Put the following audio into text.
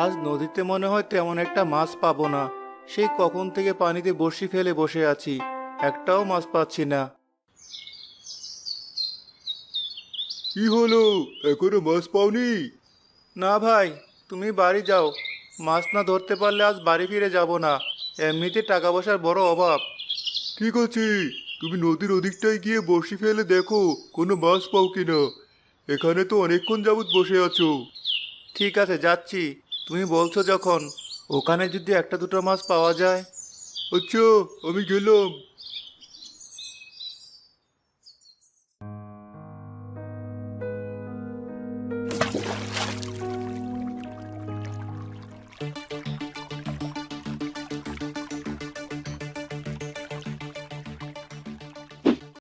আজ নদীতে মনে হয় তেমন একটা মাছ পাবো না। সেই কখন থেকে পানিতে বড়শি ফেলে বসে আছি, একটাও মাছ পাচ্ছি না। কি হলো? এখনো মাছ পাওনি? না ভাই, তুমি বাড়ি যাও। মাছ না ধরতে পারলে আজ বাড়ি ফিরে যাব না। এমনিতে টাকা পয়সার বড় অভাব। ঠিক আছে, তুমি নদীর ওদিকটায় গিয়ে বড়শি ফেলে দেখো কোনো মাছ পাও কিনা। এখানে তো অনেকক্ষণ যাবত বসে আছো। ঠিক আছে, যাচ্ছি। তুমি বলছো যখন, ওখানে যদি একটা দুটো মাছ পাওয়া যায়। আচ্ছা, আমি গেলাম।